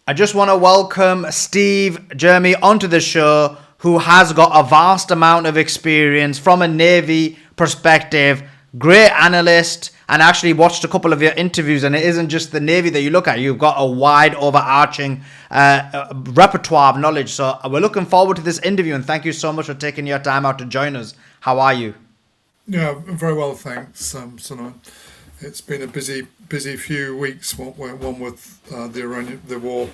I just want to welcome Steve Jermy onto the show, who has got a vast amount of experience from a Navy perspective, great analyst, and actually watched a couple of your interviews, and it isn't just the Navy that you look at. You've got a wide overarching repertoire of knowledge. So we're looking forward to this interview, and thank you so much for taking your time out to join us. How are you? Yeah, very well, thanks, Sonal. It's been a busy few weeks. One with the war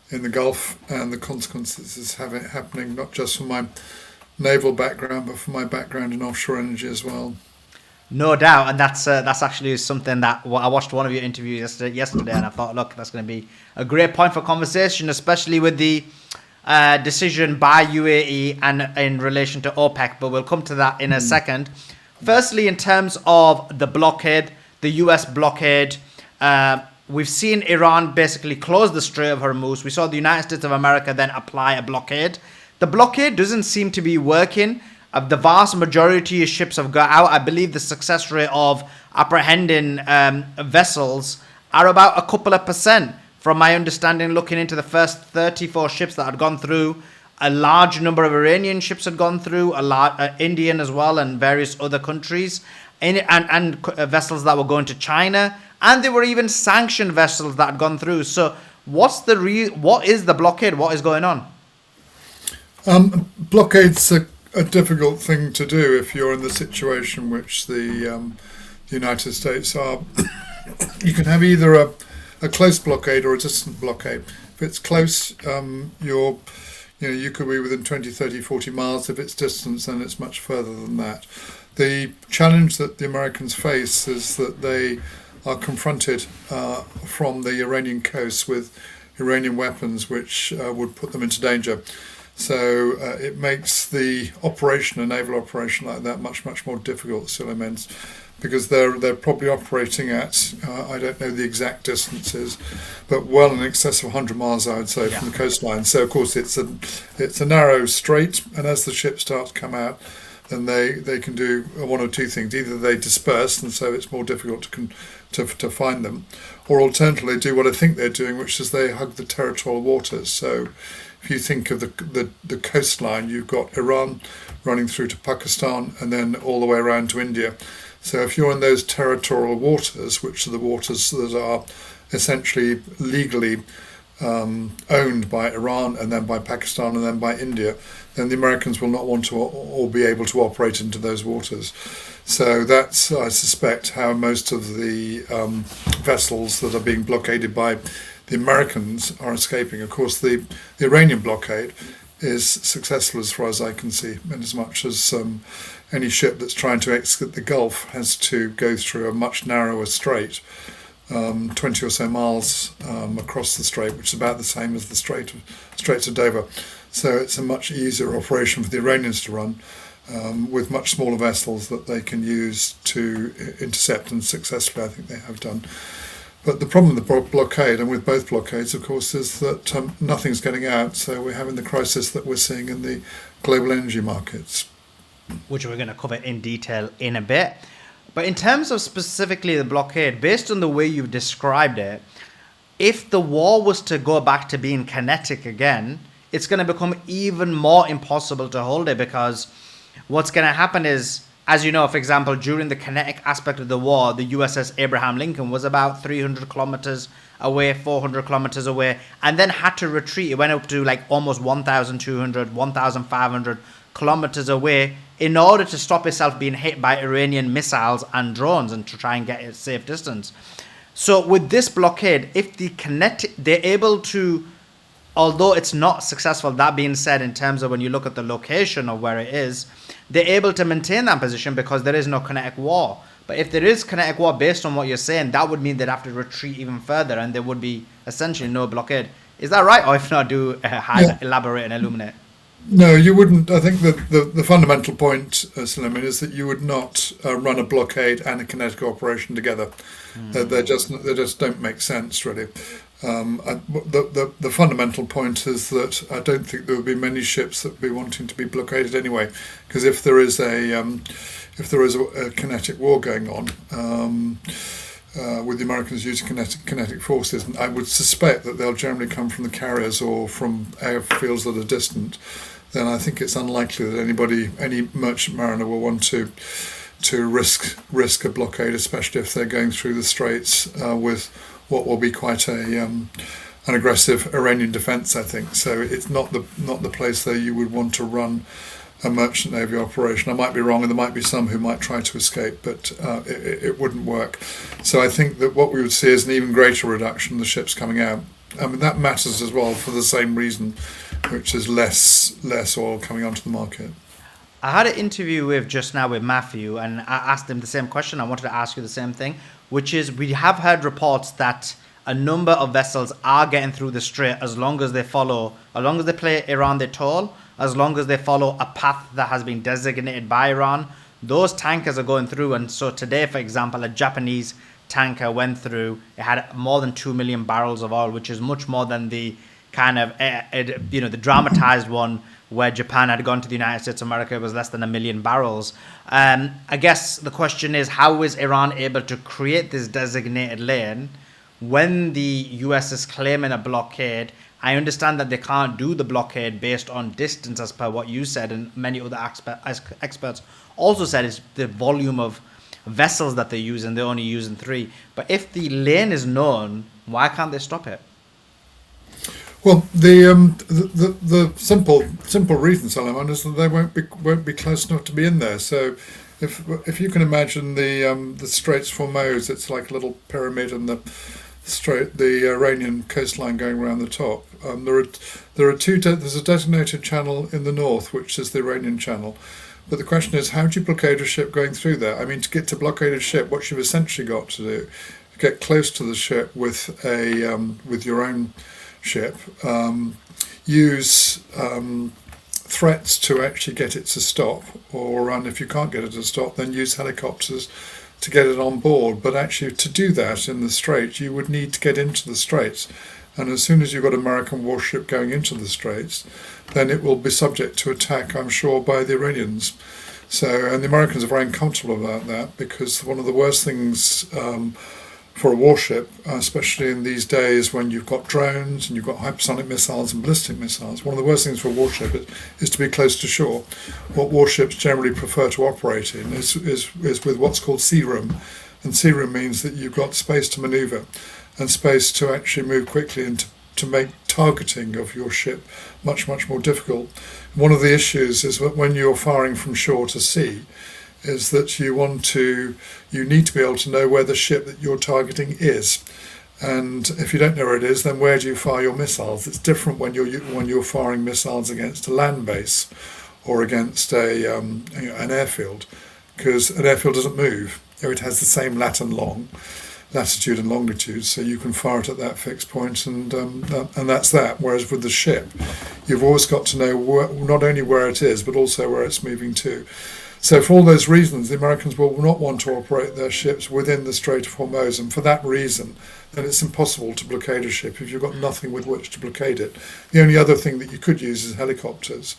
in the Gulf and the consequences happening not just from my naval background, but from my background in offshore energy as well. No doubt, and that's actually something that I watched one of your interviews yesterday, and I thought, look, that's going to be a great point for conversation, especially with the decision by UAE and in relation to OPEC. But we'll come to that in a second. Firstly, in terms of the blockade, the US blockade, we've seen Iran basically close the Strait of Hormuz. We saw the United States of America then apply a blockade. The blockade doesn't seem to be working. The vast majority of ships have got out. I believe the success rate of apprehending vessels are about a couple of percent. From my understanding, looking into the first 34 ships that had gone through, a large number of Iranian ships had gone through, a lot Indian as well, and various other countries, and vessels that were going to China, and there were even sanctioned vessels that had gone through. So, what is the blockade? What is going on? Blockade's a difficult thing to do if you're in the situation which the United States are. You can have either a close blockade or a distant blockade. If it's close, you could be within 20, 30, 40 miles. If it's distance, then it's much further than that. The challenge that the Americans face is that they are confronted from the Iranian coast with Iranian weapons which would put them into danger. So it makes the operation, a naval operation like that, much more difficult, still immense, because they're probably operating at, I don't know the exact distances, but well in excess of 100 miles, I would say, from the coastline. So of course it's a narrow strait, and as the ships start to come out, then they can do one or two things. Either they disperse, and so it's more difficult to find them, or alternatively do what I think they're doing, which is they hug the territorial waters. So if you think of the coastline, you've got Iran running through to Pakistan and then all the way around to India. So if you're in those territorial waters, which are the waters that are essentially legally owned by Iran and then by Pakistan and then by India, then the Americans will not want to or be able to operate into those waters. So that's, I suspect, how most of the vessels that are being blockaded by the Americans are escaping. Of course, the Iranian blockade is successful as far as I can see, in as much as any ship that's trying to exit the Gulf has to go through a much narrower strait, 20 or so miles across the strait, which is about the same as the Straits of Dover. So it's a much easier operation for the Iranians to run with much smaller vessels that they can use to intercept, and successfully I think they have done. But the problem with the blockade, and with both blockades, of course, is that nothing's getting out. So we're having the crisis that we're seeing in the global energy markets, which we're going to cover in detail in a bit. But in terms of specifically the blockade, based on the way you've described it, if the war was to go back to being kinetic again, it's going to become even more impossible to hold it, because what's going to happen is, as you know, for example, during the kinetic aspect of the war, the USS Abraham Lincoln was about 300 kilometers away, 400 kilometers away, and then had to retreat. It went up to like almost 1,200, 1,500 kilometers away in order to stop itself being hit by Iranian missiles and drones and to try and get a safe distance. So with this blockade, if the kinetic, they're able to, although it's not successful, that being said, in terms of when you look at the location of where it is, they're able to maintain that position because there is no kinetic war. But if there is kinetic war, based on what you're saying, that would mean they'd have to retreat even further, and there would be essentially no blockade. Is that right? Or if not, do elaborate and illuminate. No, you wouldn't. I think that the fundamental point, Suleiman, is that you would not run a blockade and a kinetic operation together. They just don't make sense, really. The fundamental point is that I don't think there would be many ships that would be wanting to be blockaded anyway, because if there is a kinetic war going on, with the Americans using kinetic forces, and I would suspect that they'll generally come from the carriers or from airfields that are distant, then I think it's unlikely that any merchant mariner will want to risk a blockade, especially if they're going through the straits with what will be quite an aggressive Iranian defence, I think. So it's not the place there you would want to run a merchant navy operation. I might be wrong, and there might be some who might try to escape, but it wouldn't work. So I think that what we would see is an even greater reduction in the ships coming out. I mean, that matters as well for the same reason, which is less oil coming onto the market. I had an interview just now with Matthew, and I asked him the same question. I wanted to ask you the same thing, which is we have heard reports that a number of vessels are getting through the strait as long as they play Iran their toll, as long as they follow a path that has been designated by Iran. Those tankers are going through, and so today, for example, a Japanese tanker went through. It had more than 2 million barrels of oil, which is much more than the kind of the dramatized one where Japan had gone to the United States of America. It was less than 1 million barrels. I guess the question is, how is Iran able to create this designated lane when the US is claiming a blockade? I understand that they can't do the blockade based on distance, as per what you said, and many other experts also said it's the volume of vessels that they're using. They're only using 3. But if the lane is known, why can't they stop it? Well, the simple reason, Solomon, is that they won't be close enough to be in there. So, if you can imagine the Straits of Hormuz, it's like a little pyramid, and the Iranian coastline going around the top. There are there's a designated channel in the north, which is the Iranian channel. But the question is, how do you blockade a ship going through there? I mean, to get to blockade a ship, what you've essentially got to do is get close to the ship with your own ship, use threats to actually get it to stop, or if you can't get it to stop, then use helicopters to get it on board. But actually, to do that in the Straits, you would need to get into the Straits. And as soon as you've got an American warship going into the Straits, then it will be subject to attack, I'm sure, by the Iranians. And the Americans are very uncomfortable about that, because one of the worst things for a warship, especially in these days when you've got drones and you've got hypersonic missiles and ballistic missiles, one of the worst things for a warship is to be close to shore. What warships generally prefer to operate in is with what's called sea room. And sea room means that you've got space to manoeuvre and space to actually move quickly and to make targeting of your ship much, much more difficult. One of the issues is that when you're firing from shore to sea, is that you need to be able to know where the ship that you're targeting is. And if you don't know where it is, then where do you fire your missiles? It's different when you're firing missiles against a land base or against an airfield, because an airfield doesn't move. It has the same latitude and longitude, so you can fire it at that fixed point, and that's that. Whereas with the ship, you've always got to know not only where it is, but also where it's moving to. So for all those reasons, the Americans will not want to operate their ships within the Strait of Hormuz, and for that reason, then it's impossible to blockade a ship if you've got nothing with which to blockade it. The only other thing that you could use is helicopters.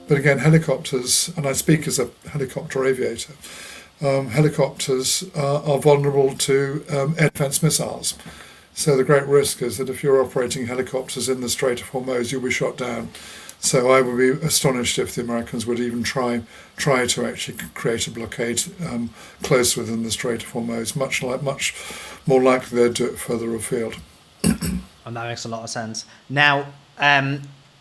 But again, helicopters, and I speak as a helicopter aviator, helicopters are vulnerable to air defence missiles. So the great risk is that if you're operating helicopters in the Strait of Hormuz, you'll be shot down. So I would be astonished if the Americans would even try to actually create a blockade close within the Strait of Hormuz. Much more likely they'd do it further afield. And that makes a lot of sense. Now,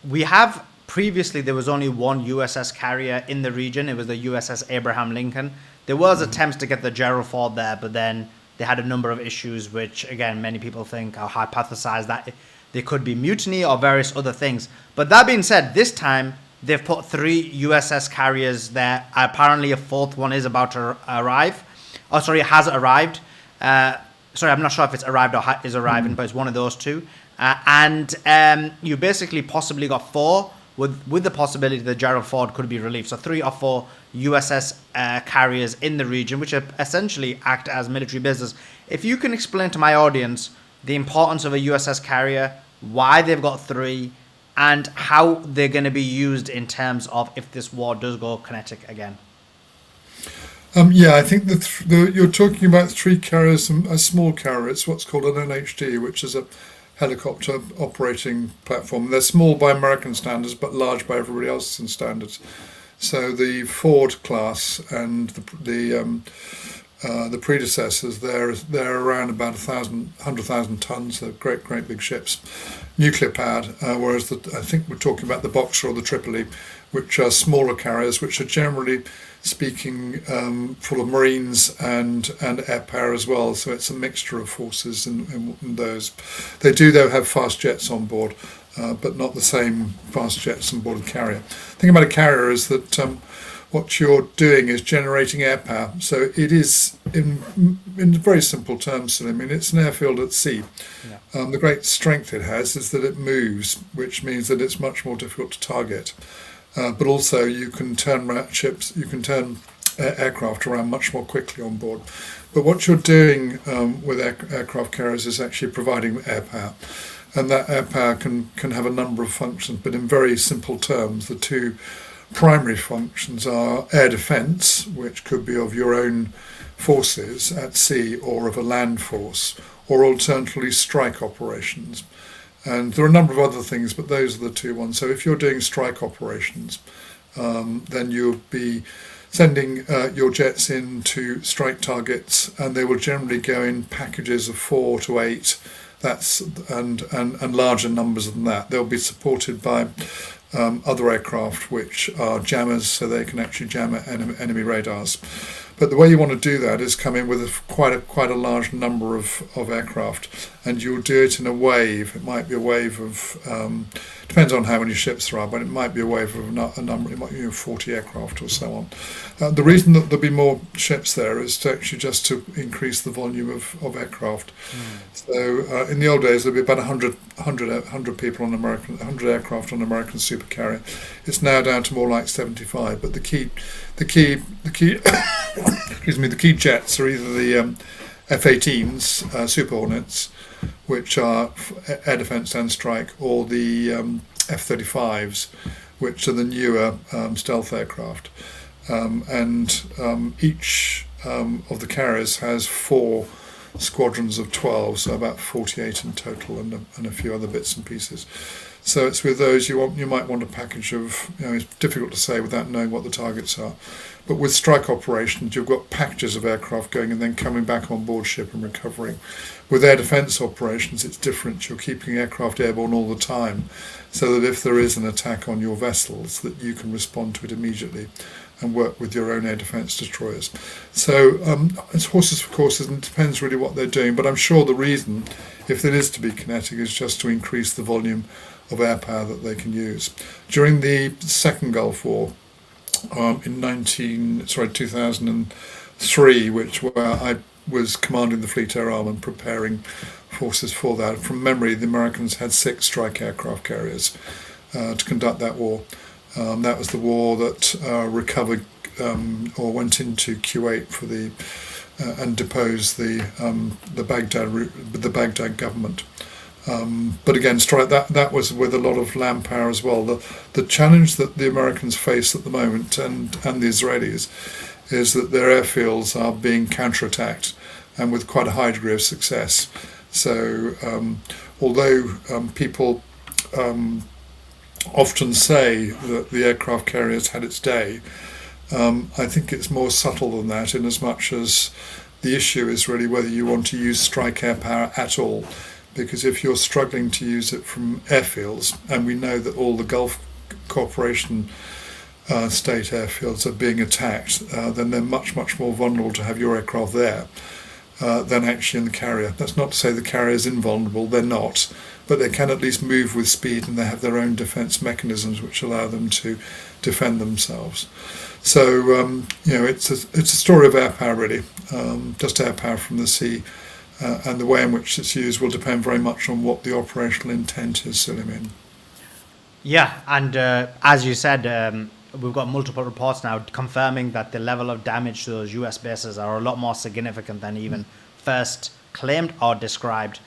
we have previously, there was only one USS carrier in the region. It was the USS Abraham Lincoln. There was attempts to get the Gerald Ford there, but then they had a number of issues, which again, many people think are hypothesized that there could be mutiny or various other things. But that being said, this time they've put 3 USS carriers there. Apparently a 4th one is about to arrive. Oh, sorry, it has arrived. Sorry, I'm not sure if it's arrived or is arriving, but it's one of those 2. And you basically possibly got 4 with the possibility that Gerald Ford could be relieved. So 3 or 4 USS carriers in the region, which essentially act as military bases. If you can explain to my audience the importance of a USS carrier, why they've got 3, and how they're going to be used in terms of if this war does go kinetic again. Yeah, I think you're talking about three carriers and a small carrier. It's what's called an NHD, which is a helicopter operating platform. They're small by American standards, but large by everybody else's standards. So the Ford class and the predecessors, they're around about 100,000 tons. They're great big ships, nuclear powered. Whereas I think we're talking about the Boxer or the Tripoli, which are smaller carriers, which are generally speaking full of Marines and air power as well. So it's a mixture of forces in those. They do though have fast jets on board, but not the same fast jets on board a carrier. The thing about a carrier is that what you're doing is generating air power. So it is, in very simple terms, I mean, it's an airfield at sea. Yeah. The great strength it has is that it moves, which means that it's much more difficult to target. But also you can turn aircraft around much more quickly on board. But what you're doing with aircraft carriers is actually providing air power. And that air power can have a number of functions, but in very simple terms, the two primary functions are air defence, which could be of your own forces at sea or of a land force, or alternatively strike operations. And there are a number of other things, but those are the two ones. So if you're doing strike operations, then you'll be sending your jets in to strike targets, and they will generally go in packages of 4 to 8. And larger numbers than that. They'll be supported by other aircraft which are jammers, so they can actually jam enemy radars. But the way you want to do that is come in with quite a large number of aircraft, and you'll do it in a wave. It might be a wave of depends on how many ships there are, but it might be a wave of a number. It might be 40 aircraft or so on. The reason that there'll be more ships there is to actually just to increase the volume of aircraft. So in the old days there'd be about 100 people on 100 aircraft on American supercarrier. It's now down to more like 75. But the key excuse me, the key jets are either the F-18s, Super Hornets, which are air defence and strike, or the F-35s, which are the newer stealth aircraft. Each of the carriers has 4 squadrons of 12, so about 48 in total, and a few other bits and pieces. So it's with those you might want a package of, it's difficult to say without knowing what the targets are. But with strike operations, you've got packages of aircraft going and then coming back on board ship and recovering. With air defence operations, it's different. You're keeping aircraft airborne all the time, so that if there is an attack on your vessels, that you can respond to it immediately and work with your own air defence destroyers. So it's horses for courses, and it depends really what they're doing. But I'm sure the reason, if it is to be kinetic, is just to increase the volume of air power that they can use. During the Second Gulf War, in 2003, where I was commanding the Fleet Air Arm and preparing forces for that. From memory, the Americans had 6 strike aircraft carriers to conduct that war. That was the war that recovered or went into Kuwait for and deposed the Baghdad government. But again, strike that was with a lot of land power as well. The challenge that the Americans face at the moment, and the Israelis, is that their airfields are being counterattacked, and with quite a high degree of success. So although people often say that the aircraft carriers had its day, I think it's more subtle than that, in as much as the issue is really whether you want to use strike air power at all. Because if you're struggling to use it from airfields, and we know that all the Gulf Cooperation state airfields are being attacked, then they're much more vulnerable to have your aircraft there than actually in the carrier. That's not to say the carrier is invulnerable, they're not, but they can at least move with speed, and they have their own defence mechanisms which allow them to defend themselves. So it's a story of air power really, just air power from the sea. And the way in which it's used will depend very much on what the operational intent is, Suleiman. Yeah, and as you said, we've got multiple reports now confirming that the level of damage to those US bases are a lot more significant than even first claimed or described.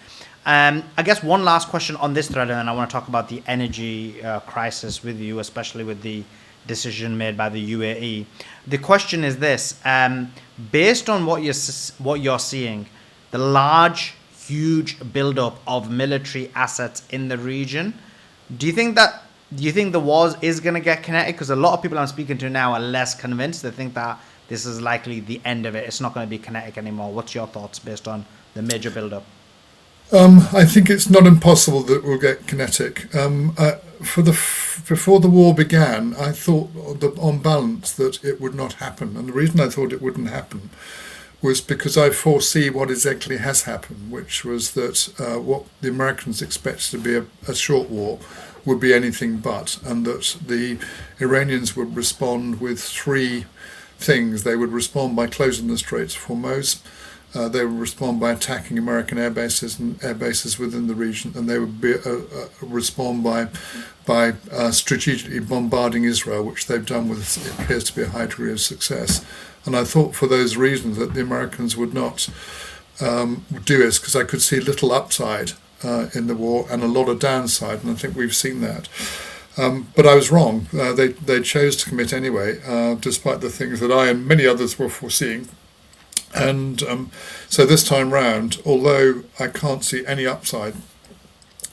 I guess one last question on this thread, and then I want to talk about the energy crisis with you, especially with the decision made by the UAE. The question is this: based on what you're seeing, the large, huge buildup of military assets in the region, do you think the war is going to get kinetic? Because a lot of people I'm speaking to now are less convinced. They think that this is likely the end of it. It's not going to be kinetic anymore. What's your thoughts based on the major buildup? I think it's not impossible that we'll get kinetic. Before the war began, I thought, on balance, that it would not happen. And the reason I thought it wouldn't happen was because I foresee what exactly has happened, which was that what the Americans expected to be a short war would be anything but, and that the Iranians would respond with three things. They would respond by closing the Strait of Hormuz. They would respond by attacking American air bases and air bases within the region, and they would respond by strategically bombarding Israel, which they've done with, it appears to be, a high degree of success. And I thought for those reasons that the Americans would not do this, because I could see little upside in the war and a lot of downside, and I think we've seen that. But I was wrong. They chose to commit anyway, despite the things that I and many others were foreseeing. And so this time round, although I can't see any upside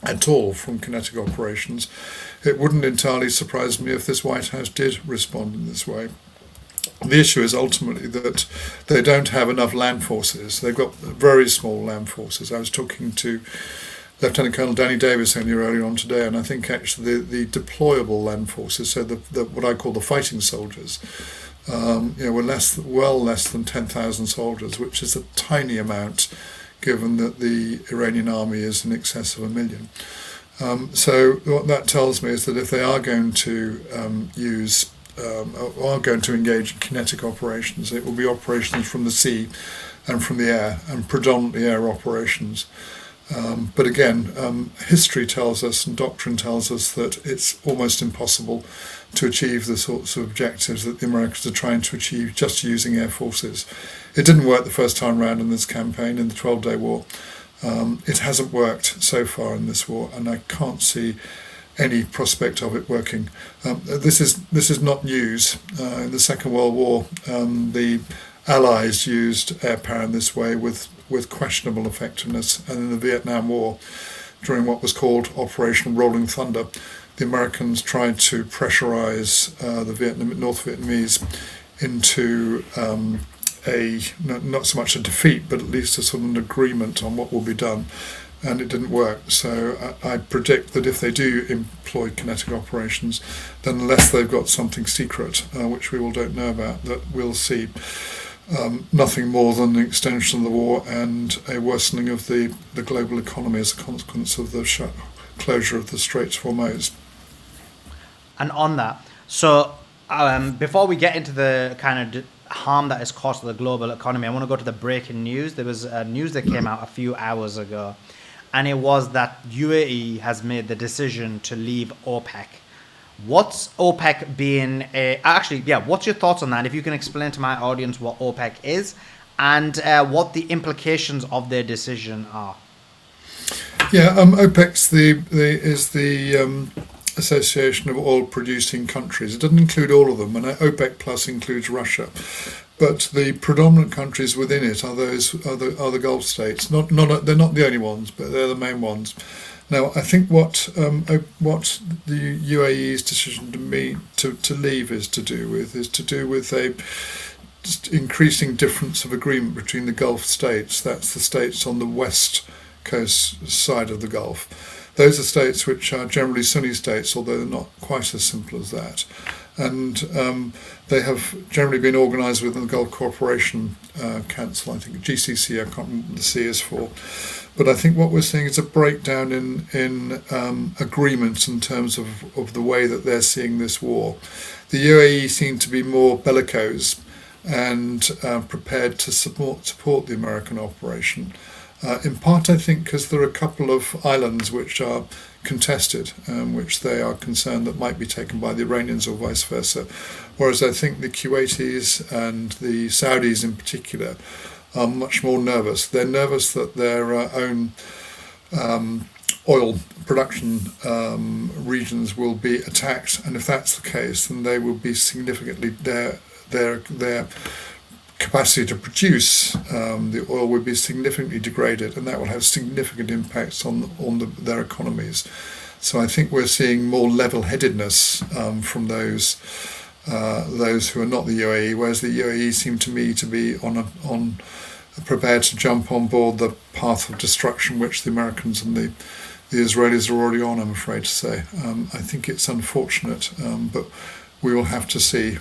at all from kinetic operations, it wouldn't entirely surprise me if this White House did respond in this way. The issue is ultimately that they don't have enough land forces. They've got very small land forces. I was talking to Lieutenant Colonel Danny Davis only earlier on today, and I think actually the deployable land forces, so the what I call the fighting soldiers, were well less than 10,000 soldiers, which is a tiny amount given that the Iranian army is in excess of 1 million. So what that tells me is that if they are going to are going to engage in kinetic operations, it will be operations from the sea and from the air, and predominantly air operations. But again, history tells us and doctrine tells us that it's almost impossible to achieve the sorts of objectives that the Americans are trying to achieve just using air forces. It didn't work the first time round in this campaign, in the 12-day war. It hasn't worked so far in this war, and I can't see any prospect of it working. This is not news. In the Second World War, the Allies used air power in this way with questionable effectiveness, and in the Vietnam War, during what was called Operation Rolling Thunder, the Americans tried to pressurize the North Vietnamese into not so much a defeat, but at least a sort of an agreement on what will be done, and it didn't work. So I predict that if they do employ kinetic operations, then unless they've got something secret, which we all don't know about, that we'll see nothing more than an extension of the war and a worsening of the global economy as a consequence of the closure of the Strait of Hormuz. And on that, so before we get into the kind of harm that is caused to the global economy, I want to go to the breaking news. There was news that came out a few hours ago, and it was that UAE has made the decision to leave OPEC. What's OPEC being what's your thoughts on that? If you can explain to my audience what OPEC is and what the implications of their decision are. Yeah, OPEC's is the Association of Oil Producing Countries. It doesn't include all of them, and OPEC Plus includes Russia. But the predominant countries within it are the Gulf states. They're not the only ones, but they're the main ones. Now, I think what the UAE's decision to leave is to do with a just increasing difference of agreement between the Gulf states. That's the states on the west coast side of the Gulf. Those are states which are generally Sunni states, although they're not quite as simple as that. And they have generally been organised within the Gulf Cooperation Council. I think GCC, I can't remember what the C is for. But I think what we're seeing is a breakdown in agreement in terms of the way that they're seeing this war. The UAE seem to be more bellicose and prepared to support the American operation. In part, I think, because there are a couple of islands which are contested, which they are concerned that might be taken by the Iranians or vice versa. Whereas I think the Kuwaitis and the Saudis in particular are much more nervous. They're nervous that their own oil production regions will be attacked, and if that's the case, then they will be significantly their capacity to produce the oil will be significantly degraded, and that will have significant impacts on their economies. So I think we're seeing more level-headedness from those who are not the UAE, whereas the UAE seem to me to be on prepared to jump on board the path of destruction which the Americans and the Israelis are already on, I'm afraid to say. I think it's unfortunate, but we will have to see.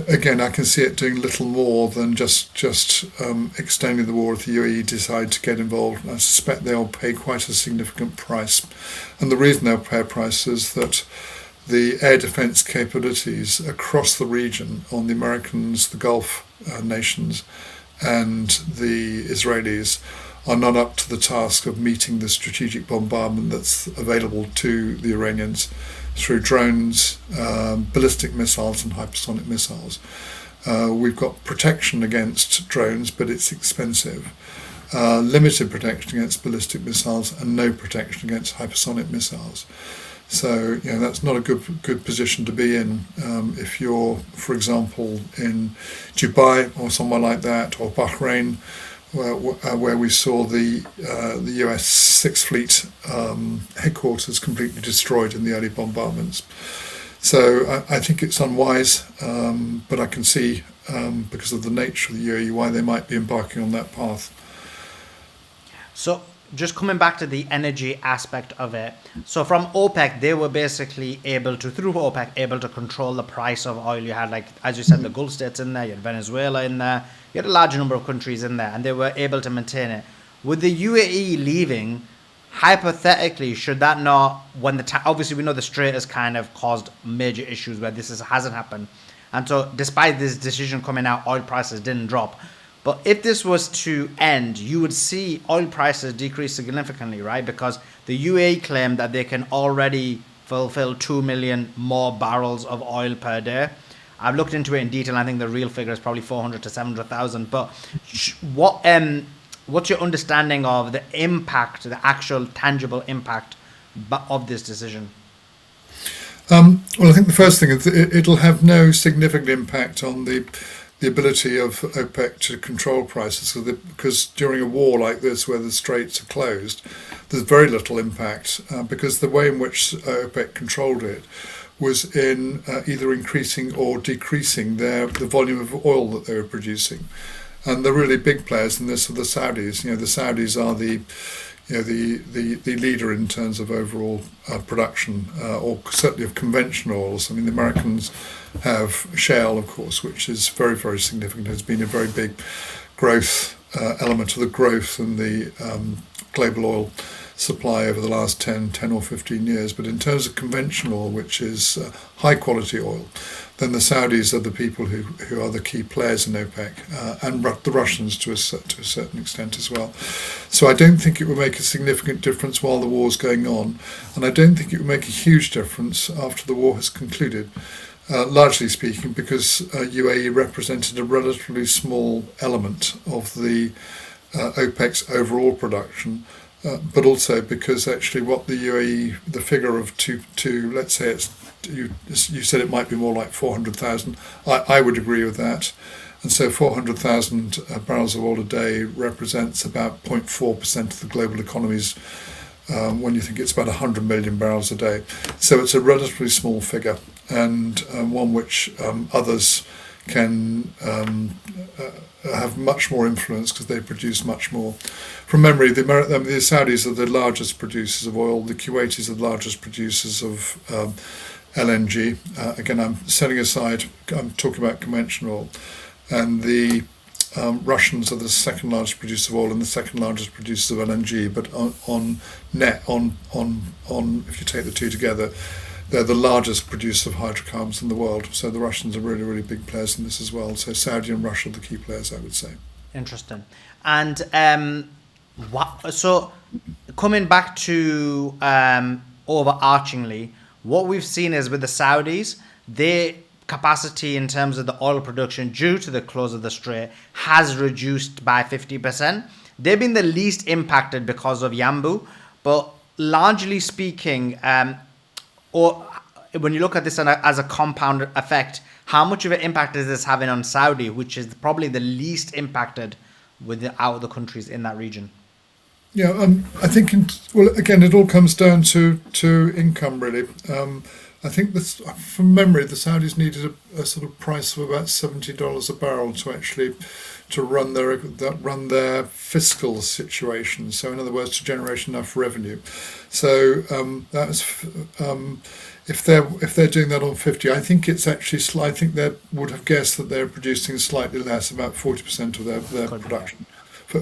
Again, I can see it doing little more than just extending the war if the UAE decide to get involved. I suspect they'll pay quite a significant price. And the reason they'll pay a price is that the air defense capabilities across the region on the Americans, the Gulf nations, and the Israelis are not up to the task of meeting the strategic bombardment that's available to the Iranians through drones, ballistic missiles and hypersonic missiles. We've got protection against drones, but it's expensive. Limited protection against ballistic missiles and no protection against hypersonic missiles. So that's not a good position to be in if you're, for example, in Dubai or somewhere like that, or Bahrain, where we saw the US Sixth Fleet headquarters completely destroyed in the early bombardments. So I think it's unwise, but I can see, because of the nature of the UAE, why they might be embarking on that path. So just coming back to the energy aspect of it. So from OPEC, they were basically able to control the price of oil. You had, like, as you said, the Gulf states in there, you had Venezuela in there, you had a large number of countries in there, and they were able to maintain it. With the UAE leaving, hypothetically, should that not, when obviously we know the Strait has kind of caused major issues where hasn't happened. And so despite this decision coming out, oil prices didn't drop. But if this was to end, you would see oil prices decrease significantly, right? Because the UAE claimed that they can already fulfill 2 million more barrels of oil per day. I've looked into it in detail. And I think the real figure is probably 400 to 700,000. But what's your understanding of the impact, the actual tangible impact of this decision? Well, I think the first thing is it'll have no significant impact on the ability of OPEC to control prices, because during a war like this where the straits are closed, there's very little impact, because the way in which OPEC controlled it was in either increasing or decreasing the volume of oil that they were producing. And the really big players in this are the Saudis. The Saudis are the leader in terms of overall production, or certainly of conventional oils. I mean, the Americans have shale, of course, which is very, very significant. It's been a very big growth element of the growth in the global oil supply over the last 10 or 15 years. But in terms of conventional oil, which is high quality oil, then the Saudis are the people who are the key players in OPEC, and the Russians to a certain extent as well. So I don't think it would make a significant difference while the war's going on, and I don't think it would make a huge difference after the war has concluded, largely speaking because UAE represented a relatively small element of the OPEC's overall production, but also because actually what the UAE, the figure of two let's say it's, you said it might be more like 400,000. I would agree with that. And so 400,000 barrels of oil a day represents about 0.4% of the global economies, when you think it's about 100 million barrels a day. So it's a relatively small figure, and one which others can have much more influence because they produce much more. From memory, the Saudis are the largest producers of oil. The Kuwaitis are the largest producers of LNG. Again, I'm talking about conventional oil. And the Russians are the second largest producer of oil and the second largest producer of LNG. But on if you take the two together, they're the largest producer of hydrocarbons in the world. So the Russians are really, really big players in this as well. So Saudi and Russia are the key players, I would say. Interesting. And so coming back to overarchingly, what we've seen is with the Saudis, their capacity in terms of the oil production due to the close of the Strait has reduced by 50%. They've been the least impacted because of Yanbu. But largely speaking, or when you look at this as a compound effect, how much of an impact is this having on Saudi, which is probably the least impacted out of the countries in that region? Yeah, I think, well, again, it all comes down to income, really. I think this, from memory, the Saudis needed a sort of price of about $70 a barrel to actually run their fiscal situation. So, in other words, to generate enough revenue. So that was if they're doing that on 50, I think it's actually I think they would have guessed that they're producing slightly less, about 40% of their production.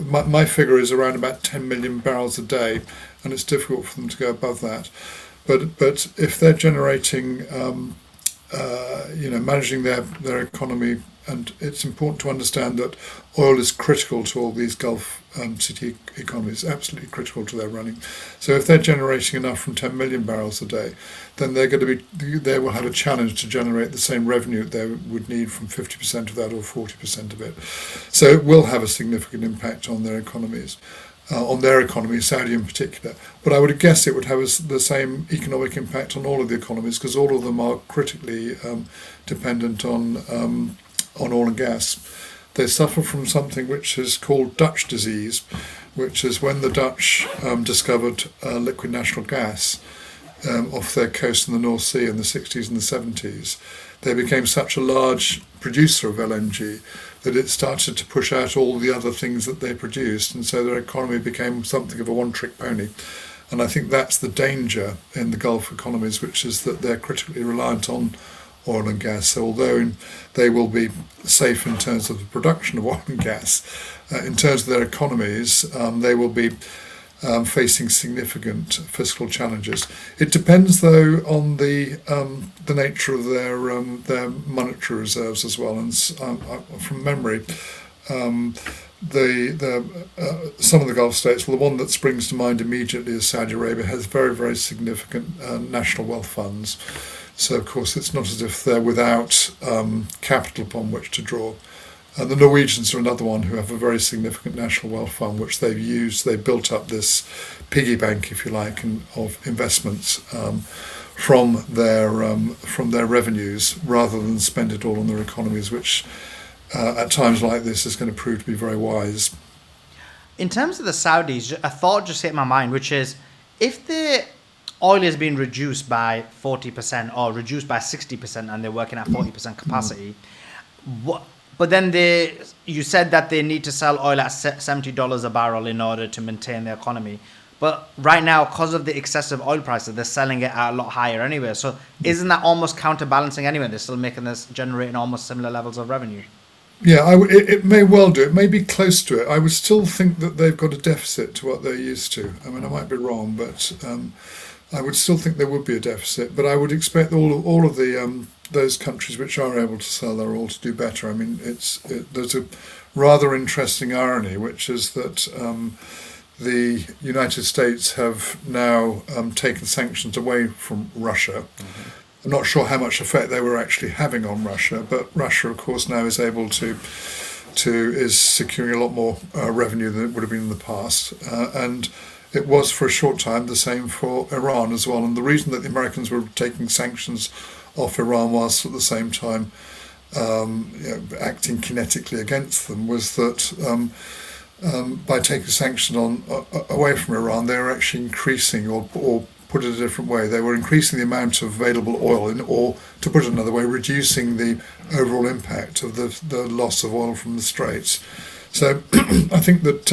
My figure is around about 10 million barrels a day, and it's difficult for them to go above that. But if they're generating, managing their economy, and it's important to understand that oil is critical to all these Gulf city economies, absolutely critical to their running. So if they're generating enough from 10 million barrels a day, then they will have a challenge to generate the same revenue they would need from 50% of that or 40% of it. So it will have a significant impact on their economies. Saudi in particular. But I would guess it would have the same economic impact on all of the economies, because all of them are critically dependent on oil and gas. They suffer from something which is called Dutch disease, which is when the Dutch discovered liquid natural gas off their coast in the North Sea in the 60s and the 70s. They became such a large producer of LNG that it started to push out all the other things that they produced, and so their economy became something of a one-trick pony. And I think that's the danger in the Gulf economies, which is that they're critically reliant on oil and gas. So although they will be safe in terms of the production of oil and gas, in terms of their economies, they will be facing significant fiscal challenges. It depends, though, on the nature of their monetary reserves as well. And from memory, some of the Gulf states, well, the one that springs to mind immediately is Saudi Arabia, has very, very significant national wealth funds. So, of course, it's not as if they're without capital upon which to draw. The Norwegians are another one who have a very significant national wealth fund, which they've used. They built up this piggy bank, if you like, of investments from their revenues, rather than spend it all on their economies, which at times like this is going to prove to be very wise. In terms of the Saudis, a thought just hit my mind, which is if the oil is being reduced by 40% or reduced by 60% and they're working at 40% capacity, but then you said that they need to sell oil at $70 a barrel in order to maintain their economy. But right now, because of the excessive oil prices, they're selling it at a lot higher anyway. So isn't that almost counterbalancing anyway? They're still generating almost similar levels of revenue. Yeah, it may well do. It may be close to it. I would still think that they've got a deficit to what they're used to. I mean, I might be wrong, but I would still think there would be a deficit. But I would expect all of the those countries which are able to sell their oil to do better. I mean, there's a rather interesting irony, which is that the United States have now taken sanctions away from Russia. Mm-hmm. I'm not sure how much effect they were actually having on Russia, but Russia, of course, now is able is securing a lot more revenue than it would have been in the past, and it was for a short time the same for Iran as well. And the reason that the Americans were taking sanctions off Iran whilst at the same time acting kinetically against them was that by taking sanctions away from Iran, they were actually increasing, or put it a different way, they were increasing the amount of available oil, or to put it another way, reducing the overall impact of the loss of oil from the Straits. So I think that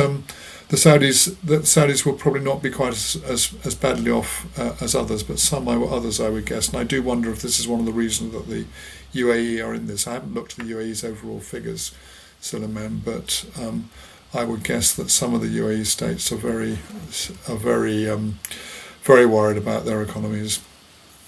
the Saudis will probably not be quite as badly off as others, but others I would guess. And I do wonder if this is one of the reasons that the UAE are in this. I haven't looked at the UAE's overall figures, Suleiman, but I would guess that some of the UAE states are very worried about their economies.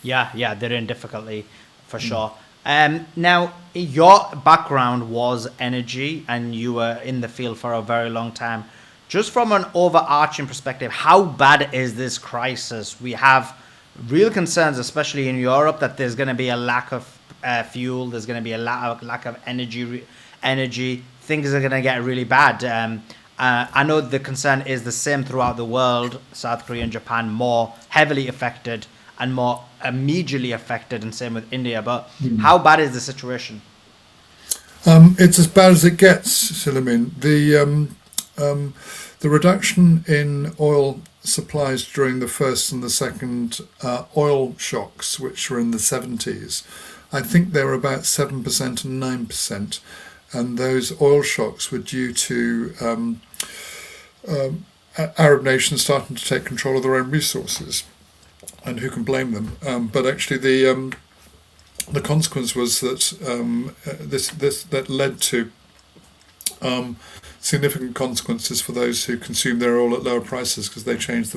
Yeah, they're in difficulty for sure. Now, your background was energy, and you were in the field for a very long time. Just from an overarching perspective, how bad is this crisis? We have real concerns, especially in Europe, that there's going to be a lack of fuel. There's going to be a lack of energy. Things are going to get really bad. I know the concern is the same throughout the world. South Korea and Japan more heavily affected and more immediately affected, and same with India. But how bad is the situation? It's as bad as it gets, Suleiman. The reduction in oil supplies during the first and the second oil shocks, which were in the 70s, I think they were about 7% and 9%. And those oil shocks were due to Arab nations starting to take control of their own resources. And who can blame them? But actually, the consequence was that that led to significant consequences for those who consumed their oil at lower prices, because they changed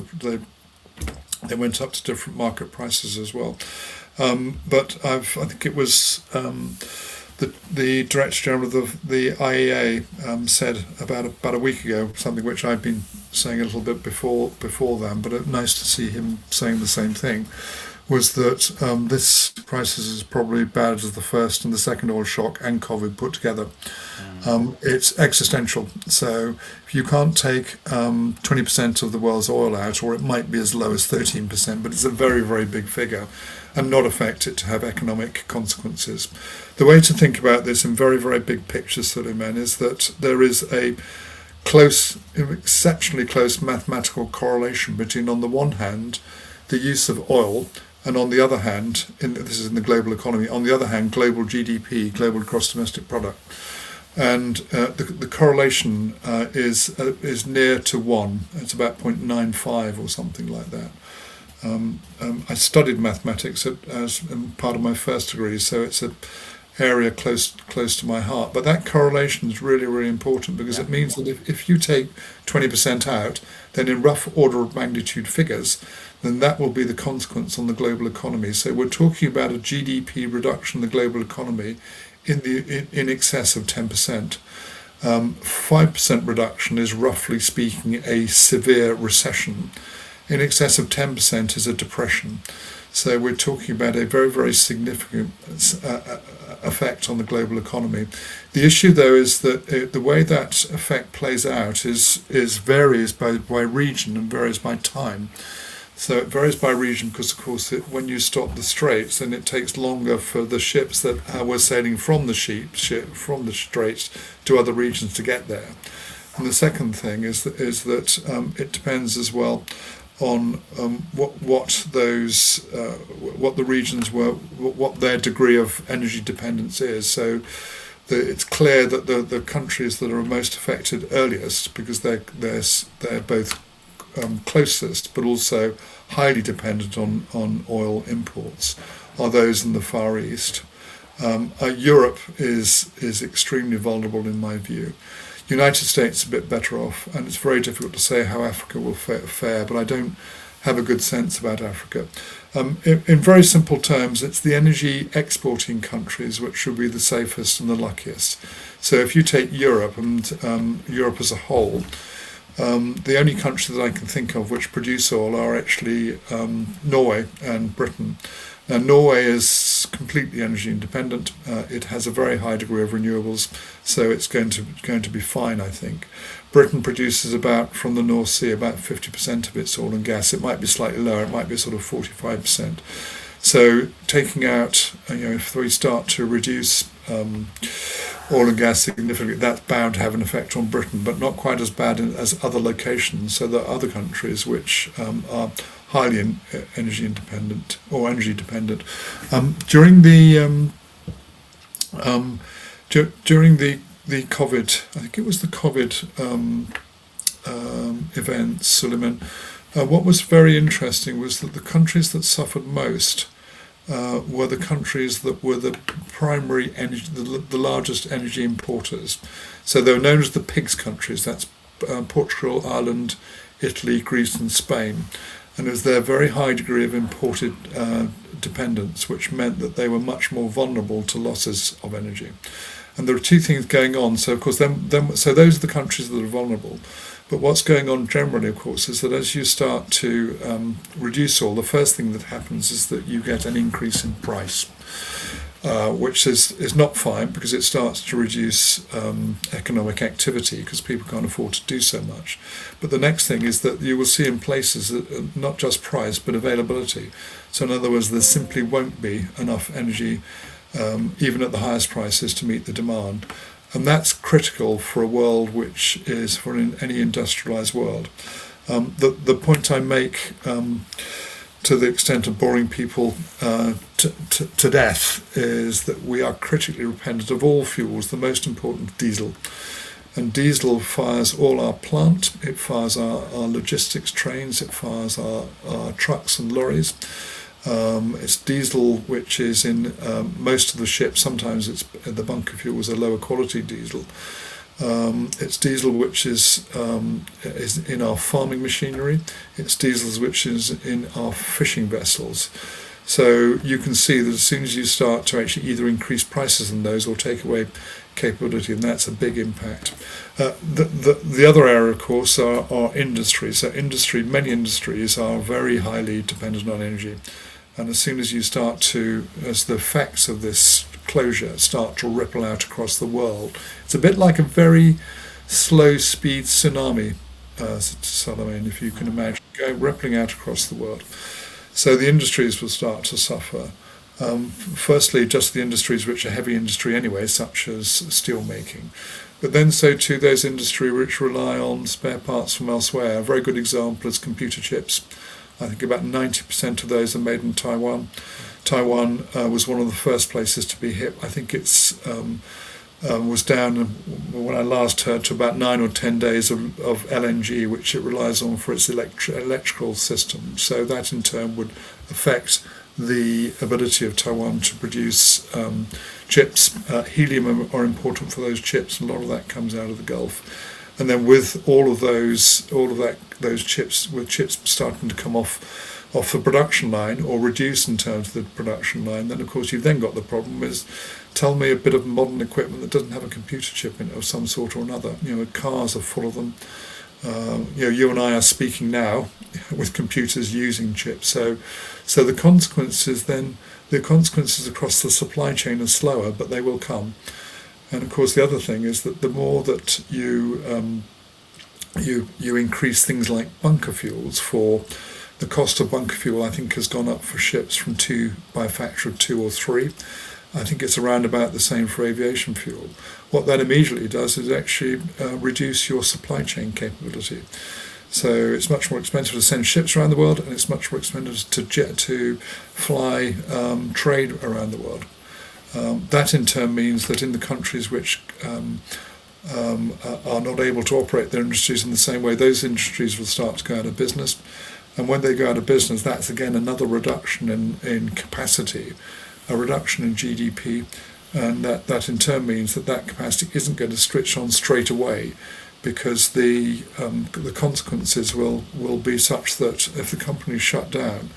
they went up to different market prices as well. But I think it was the Director General of the IEA said about a week ago, something which I've been saying a little bit before then, but nice to see him saying the same thing, was that this crisis is probably bad as the first and the second oil shock and COVID put together. It's existential. So if you can't take 20% of the world's oil out, or it might be as low as 13%, but it's a very, very big figure, and not affect it to have economic consequences. The way to think about this in very, very big picture, Suleiman, is that there is a exceptionally close mathematical correlation between, on the one hand, the use of oil, and on the other hand, this is in the global economy, on the other hand, global GDP, global gross domestic product. And the correlation is near to 1. It's about 0.95 or something like that. I studied mathematics as part of my first degree, so it's an area close to my heart. But that correlation is really, really important, because it means that if you take 20% out, then in rough order of magnitude figures, then that will be the consequence on the global economy. So we're talking about a GDP reduction in the global economy in excess of 10%. 5% reduction is, roughly speaking, a severe recession. In excess of 10% is a depression. So we're talking about a very, very significant effect on the global economy. The issue, though, is that the way that effect plays out varies by region and varies by time. So it varies by region because, of course, when you stop the straits, then it takes longer for the ships that were sailing from the straits to other regions to get there. And the second thing is that it depends as well on what the regions were, what their degree of energy dependence is. So it's clear that the countries that are most affected earliest, because they're both closest but also highly dependent on oil imports, are those in the Far East. Europe is extremely vulnerable in my view. United States a bit better off, and it's very difficult to say how Africa will fare, but I don't have a good sense about Africa. In very simple terms, it's the energy exporting countries which should be the safest and the luckiest. So if you take Europe and Europe as a whole, the only country that I can think of which produce oil are actually Norway and Britain. Now, Norway is completely energy independent. It has a very high degree of renewables, so it's going to be fine, I think. Britain produces from the North Sea, about 50% of its oil and gas. It might be slightly lower. It might be sort of 45%. So taking out, if we start to reduce oil and gas significantly, that's bound to have an effect on Britain, but not quite as bad as other locations. So there are other countries which are highly energy independent or energy dependent. During the COVID, I think it was the COVID events, Suleiman. What was very interesting was that the countries that suffered most were the countries that were the primary energy, the largest energy importers. So they were known as the PIGS countries. That's Portugal, Ireland, Italy, Greece, and Spain. And it was their very high degree of imported dependence, which meant that they were much more vulnerable to losses of energy. And there are two things going on. So, of course, so those are the countries that are vulnerable. But what's going on generally, of course, is that as you start to reduce oil, the first thing that happens is that you get an increase in price. which is not fine because it starts to reduce economic activity because people can't afford to do so much. But the next thing is that you will see in places that not just price but availability. So in other words, there simply won't be enough energy even at the highest prices to meet the demand. And that's critical for a world which is for any industrialized world. The point I make to the extent of boring people to death is that we are critically dependent of all fuels, the most important diesel. And diesel fires all our plant, it fires our logistics trains, it fires our trucks and lorries. It's diesel which is in most of the ships. Sometimes the bunker fuel is a lower quality diesel. It's diesel which is in our farming machinery. It's diesel which is in our fishing vessels. So you can see that as soon as you start to actually either increase prices on those or take away capability, and that's a big impact. The other area, of course, are industry. So many industries are very highly dependent on energy. And as soon as you start as the effects of this closure start to ripple out across the world, it's a bit like a very slow speed tsunami, Solomon, if you can imagine, rippling out across the world. So the industries will start to suffer. Firstly, just the industries which are heavy industry anyway, such as steel making. But then so too those industries which rely on spare parts from elsewhere. A very good example is computer chips. I think about 90% of those are made in Taiwan. Taiwan was one of the first places to be hit. I think it's was down, when I last heard, to about 9 or 10 days of LNG, which it relies on for its electrical system. So that in turn would affect the ability of Taiwan to produce chips. Helium are important for those chips, and a lot of that comes out of the Gulf. And then with those chips, with chips starting to come off the production line or reduce in terms of the production line, then of course you've then got the problem is, tell me a bit of modern equipment that doesn't have a computer chip in it of some sort or another. Cars are full of them. You and I are speaking now with computers using chips. So the consequences across the supply chain are slower, but they will come. And of course, the other thing is that the more that you increase things like bunker fuels, for the cost of bunker fuel, I think has gone up for ships by a factor of 2 or 3. I think it's around about the same for aviation fuel. What that immediately does is actually reduce your supply chain capability. So it's much more expensive to send ships around the world, and it's much more expensive to fly trade around the world. That in turn means that in the countries which are not able to operate their industries in the same way, those industries will start to go out of business. And when they go out of business, that's again another reduction in capacity, a reduction in GDP, and that in turn means that capacity isn't going to switch on straight away, because the consequences will be such that if the company's shut down,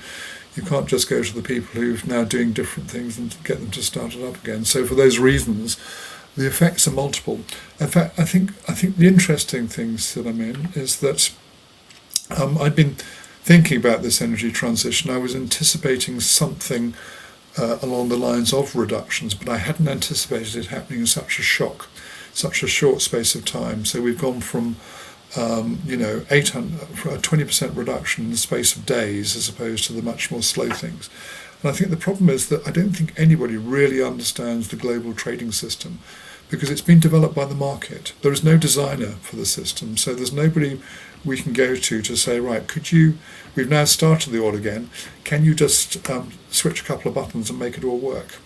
you can't just go to the people who've now doing different things and get them to start it up again. So for those reasons, the effects are multiple. In fact, I think the interesting thing, Silamin, is that I've been thinking about this energy transition. I was anticipating something along the lines of reductions, but I hadn't anticipated it happening in such a short space of time. So we've gone from 20% reduction in the space of days, as opposed to the much more slow things. And I think the problem is that I don't think anybody really understands the global trading system, because it's been developed by the market. There is no designer for the system, so there's nobody we can go to say, right, we've now started the oil again, can you just switch a couple of buttons and make it all work?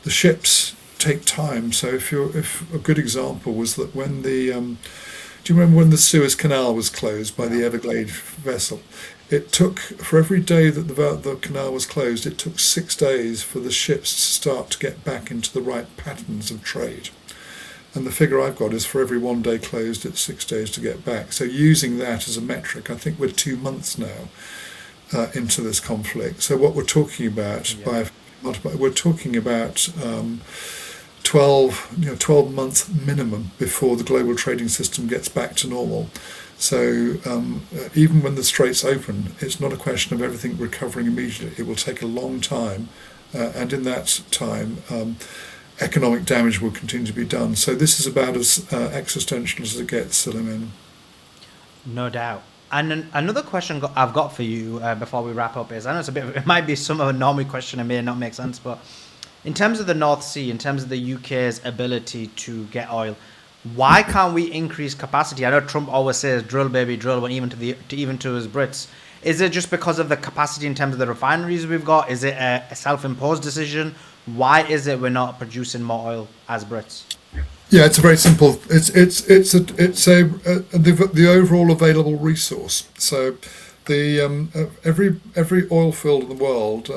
The ships take time. So if a good example was that when do you remember when the Suez Canal was closed by the Everglade vessel? It took, for every day that the canal was closed, it took 6 days for the ships to start to get back into the right patterns of trade. And the figure I've got is for every 1 day closed, it's 6 days to get back. So using that as a metric, I think we're 2 months now into this conflict. So what we're talking about, we're talking about 12 months minimum before the global trading system gets back to normal. So even when the straits open, it's not a question of everything recovering immediately. It will take a long time and in that time, economic damage will continue to be done. So this is about as existential as it gets, Suleiman. No doubt. And another question I've got for you before we wrap up is, I know it might be some of a normal question and may not make sense, but in terms of the North Sea, in terms of the UK's ability to get oil, why can't we increase capacity? I know Trump always says drill baby drill, but even to his Brits. Is it just because of the capacity in terms of the refineries we've got? Is it a self-imposed decision? Why is it we're not producing more oil as Brits? Yeah, it's a very simple. It's the overall available resource. So the every oil field in the world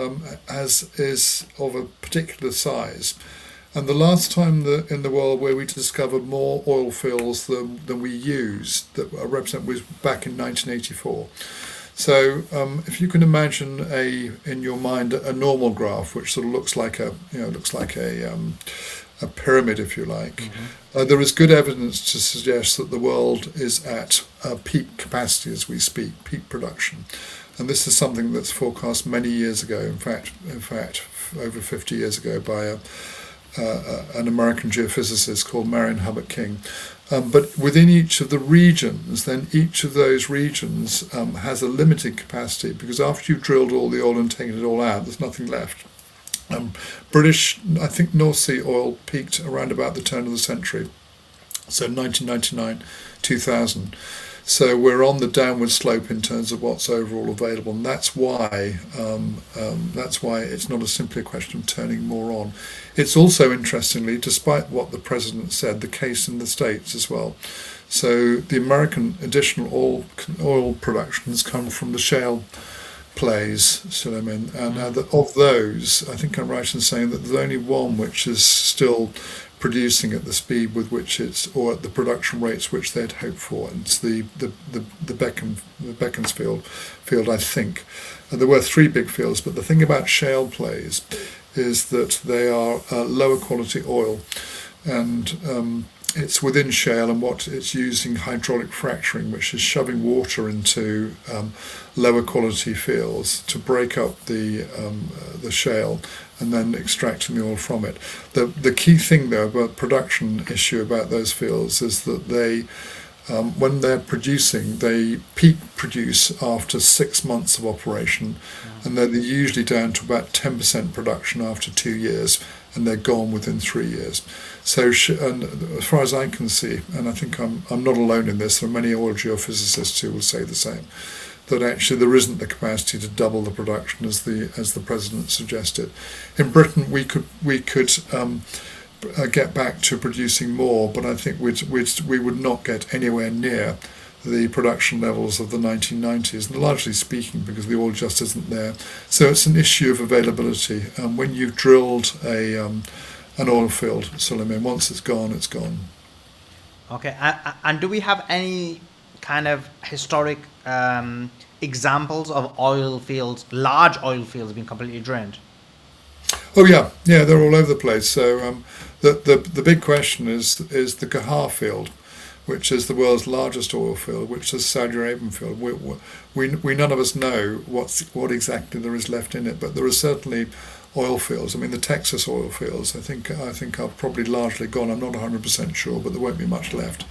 is of a particular size, and the last time in the world where we discovered more oil fields than we used that are represent was back in 1984. So if you can imagine in your mind a normal graph, which sort of looks like a pyramid, if you like, there is good evidence to suggest that the world is at peak capacity as we speak, peak production, and this is something that's forecast many years ago. In fact, over 50 years ago by an American geophysicist called Marion Hubbard King. But within each of the regions, then each of those regions has a limited capacity, because after you've drilled all the oil and taken it all out, there's nothing left. British, I think North Sea oil peaked around about the turn of the century, so 1999, 2000. So we're on the downward slope in terms of what's overall available, and that's why it's not simply a question of turning more on. It's also, interestingly, despite what the president said, the case in the States as well. So the American additional oil production has come from the shale plays, Suleiman, and of those, I think I'm right in saying that there's only one which is still producing at the speed with which or at the production rates which they'd hoped for. And it's the Beaconsfield field, I think. And there were three big fields, but the thing about shale plays is that they are lower quality oil, and it's within shale, and what it's using hydraulic fracturing, which is shoving water into lower quality fields to break up the shale and then extracting the oil from it. The key thing though about production issue about those fields is that they when they're producing, they peak produce after 6 months of operation, and they're usually down to about 10% production after 2 years, and they're gone within 3 years. So, and as far as I can see, and I think I'm not alone in this, there are many oil geophysicists who will say the same, that actually there isn't the capacity to double the production as the president suggested. In Britain, we could get back to producing more, but I think we would not get anywhere near the production levels of the 1990s, and largely speaking because the oil just isn't there. So it's an issue of availability. When you've drilled an oil field, Suleiman, once it's gone, it's gone. Okay, and do we have any kind of historic examples of oil fields, large oil fields being completely drained? Oh yeah, they're all over the place. So the big question is the Kahar field, which is the world's largest oil field, which is the Saudi Arabian field. We none of us know what exactly there is left in it, but there are certainly oil fields. I mean, the Texas oil fields, I think are probably largely gone. I'm not 100% sure, but there won't be much left.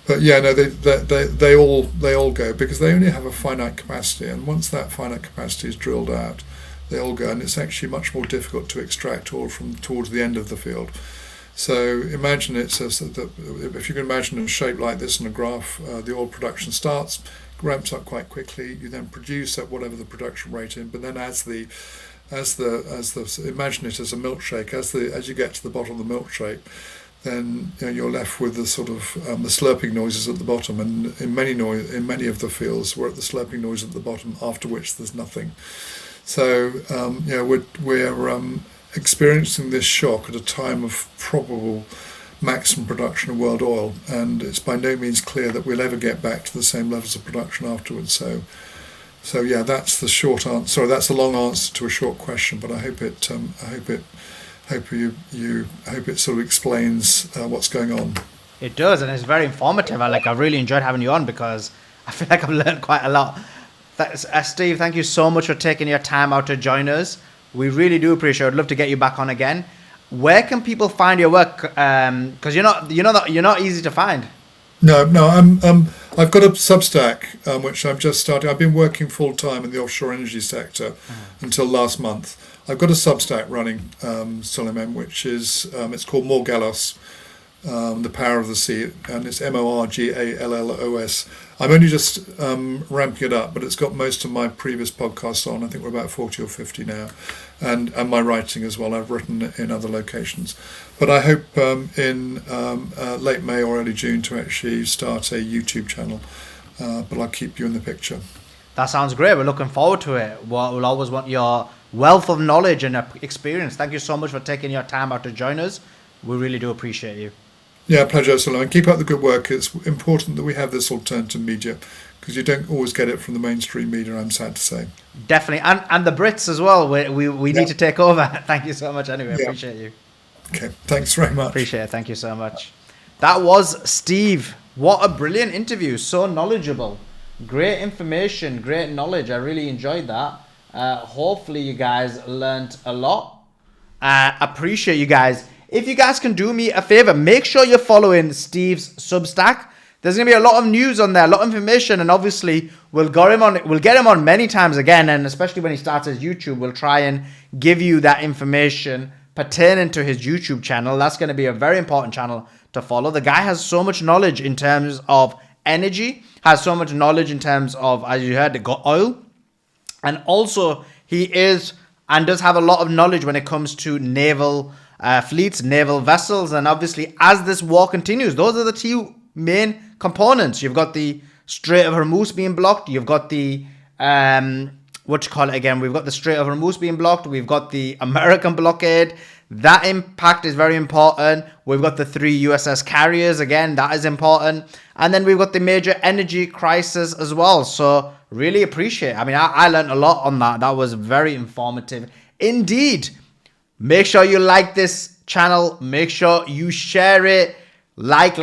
But yeah, no, they all go, because they only have a finite capacity, and once that finite capacity is drilled out, they all go, and it's actually much more difficult to extract oil from towards the end of the field. So imagine if you can imagine a shape like this in a graph, the oil production starts, ramps up quite quickly. You then produce at whatever the production rate is, but then as imagine it as a milkshake. As you get to the bottom of the milkshake, then you're left with the sort of the slurping noises at the bottom, and in many of the fields we're at the slurping noise at the bottom, after which there's nothing. So we're experiencing this shock at a time of probable maximum production of world oil, and it's by no means clear that we'll ever get back to the same levels of production afterwards. So yeah, that's the short answer. Sorry, that's a long answer to a short question, but I hope it sort of explains what's going on. It does, and it's very informative. I've really enjoyed having you on, because I feel like I've learned quite a lot. Steve, thank you so much for taking your time out to join us. We really do appreciate it. I'd love to get you back on again. Where can people find your work? Because you're not easy to find. No, I've got a Substack which I've just started. I've been working full time in the offshore energy sector until last month. I've got a Substack running, Suleiman, which is it's called Morgallos, the Power of the Sea, and it's Morgallos. I'm only just ramping it up, but it's got most of my previous podcasts on. I think we're about 40 or 50 now, and my writing as well. I've written in other locations, but I hope in late May or early June to actually start a YouTube channel. But I'll keep you in the picture. That sounds great. We're looking forward to it. We'll always want your wealth of knowledge and experience. Thank you so much for taking your time out to join us. We really do appreciate you. Yeah, pleasure, Suleiman. Keep up the good work. It's important that we have this alternative media because you don't always get it from the mainstream media, I'm sad to say. Definitely. And the Brits as well. We need to take over. Thank you so much anyway. Yeah. Appreciate you. Okay, thanks very much. Appreciate it. Thank you so much. That was Steve. What a brilliant interview. So knowledgeable. Great information, great knowledge. I really enjoyed that. Hopefully you guys learned a lot. Appreciate you guys. If you guys can do me a favor, make sure you're following Steve's Substack. There's going to be a lot of news on there, a lot of information, and obviously we'll get him on many times again, and especially when he starts his YouTube, we'll try and give you that information pertaining to his YouTube channel. That's going to be a very important channel to follow. The guy has so much knowledge in terms of energy, has so much knowledge in terms of, as you heard, the oil, and also he is and does have a lot of knowledge when it comes to naval fleets, naval vessels, and obviously as this war continues, those are the two main components. You've got the Strait of Hormuz being blocked. You've got the we've got the Strait of Hormuz being blocked. We've got the American blockade. That impact is very important. We've got the 3 USS carriers again. That is important. And then we've got the major energy crisis as well. So really appreciate it. I mean, I learned a lot on that. That was very informative indeed. Make sure you like this channel. Make sure you share it. Like.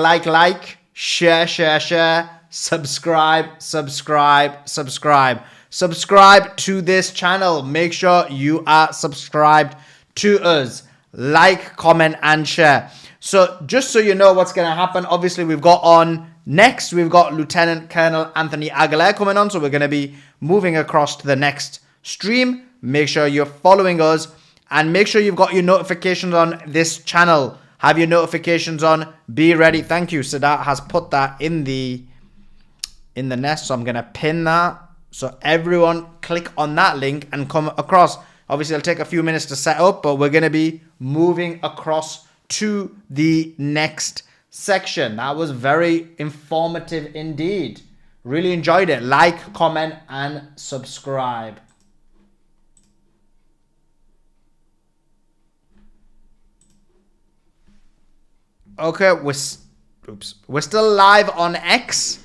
Share. Subscribe. Subscribe to this channel. Make sure you are subscribed to us. Like, comment, and share. So just so you know what's going to happen, obviously we've got Lieutenant Colonel Anthony Aguilera coming on. So we're going to be moving across to the next stream. Make sure you're following us. And make sure you've got your notifications on this channel. Have your notifications on. Be ready. Thank you. Sadat has put that in the nest. So I'm going to pin that. So everyone click on that link and come across. Obviously, it'll take a few minutes to set up, but we're going to be moving across to the next section. That was very informative indeed. Really enjoyed it. Like, comment, and subscribe. Okay, we're still live on X.